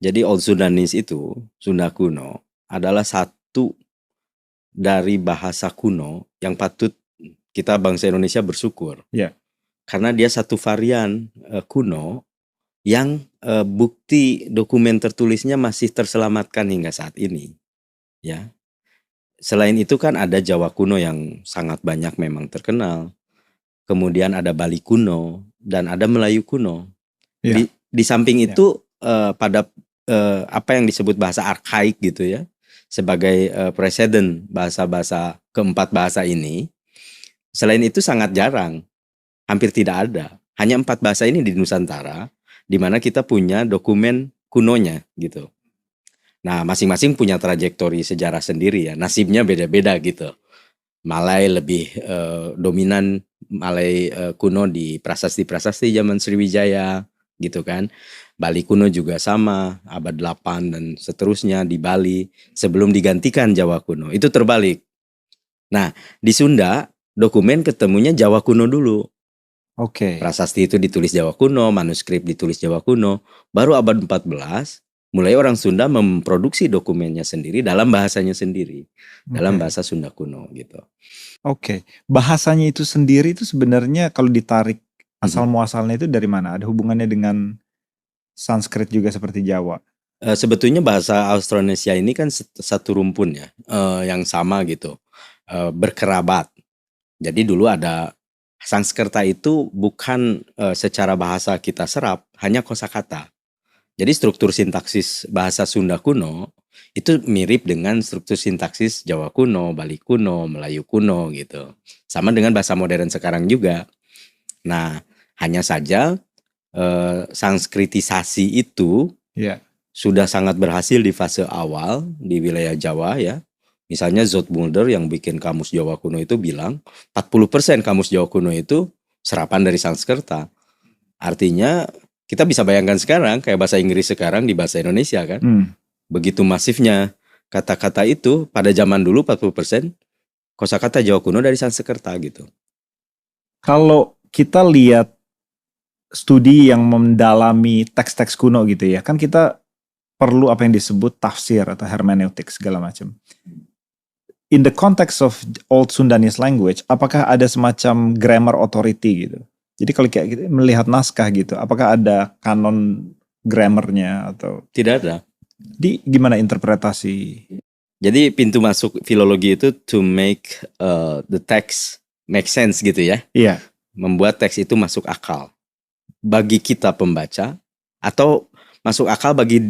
Jadi Old Sundanese itu, Sunda kuno, adalah satu dari bahasa kuno yang patut kita bangsa Indonesia bersyukur. Ya. Karena dia satu varian kuno yang bukti dokumen tertulisnya masih terselamatkan hingga saat ini. Ya. Selain itu kan ada Jawa kuno yang sangat banyak memang terkenal. Kemudian ada Bali kuno dan ada Melayu kuno. Ya. Di samping itu pada apa yang disebut bahasa arkaik gitu ya, sebagai preseden bahasa-bahasa keempat bahasa ini. Selain itu sangat jarang, hampir tidak ada. Hanya 4 bahasa ini di Nusantara, di mana kita punya dokumen kunonya gitu. Nah, masing-masing punya trajektori sejarah sendiri ya, nasibnya beda-beda gitu. Malay lebih dominan, Malay kuno di prasasti-prasasti zaman Sriwijaya gitu kan. Bali kuno juga sama, abad 8 dan seterusnya di Bali sebelum digantikan Jawa kuno. Itu terbalik. Nah, di Sunda dokumen ketemunya Jawa kuno dulu. Oke. Prasasti itu ditulis Jawa kuno, manuskrip ditulis Jawa kuno. Baru abad 14 mulai orang Sunda memproduksi dokumennya sendiri dalam bahasanya sendiri, dalam bahasa Sunda kuno gitu. Oke. Bahasanya itu sendiri itu sebenarnya kalau ditarik asal muasalnya itu dari mana? Ada hubungannya dengan Sanskrit juga seperti Jawa? Sebetulnya bahasa Austronesia ini kan satu rumpun ya, yang sama gitu, berkerabat. Jadi dulu ada Sanskerta itu bukan secara bahasa kita serap, hanya kosakata. Jadi struktur sintaksis bahasa Sunda kuno itu mirip dengan struktur sintaksis Jawa kuno, Bali kuno, Melayu kuno gitu. Sama dengan bahasa modern sekarang juga. Nah, hanya saja Sanskritisasi itu sudah sangat berhasil di fase awal di wilayah Jawa ya. Misalnya Zoetmulder yang bikin kamus Jawa kuno itu bilang 40% kamus Jawa kuno itu serapan dari Sanskerta. Artinya kita bisa bayangkan sekarang kayak bahasa Inggris sekarang di bahasa Indonesia kan. Begitu masifnya kata-kata itu pada zaman dulu 40% kosakata Jawa kuno dari Sanskerta gitu. Kalau kita lihat studi yang mendalami teks-teks kuno gitu ya, kan kita perlu apa yang disebut tafsir atau hermeneutik segala macam. In the context of Old Sundanese language, apakah ada semacam grammar authority gitu? Jadi kalau kita melihat naskah gitu, apakah ada kanon grammarnya atau? Tidak ada. Di gimana interpretasi? Jadi pintu masuk filologi itu to make the text make sense gitu ya. Iya. Membuat teks itu masuk akal bagi kita pembaca atau masuk akal bagi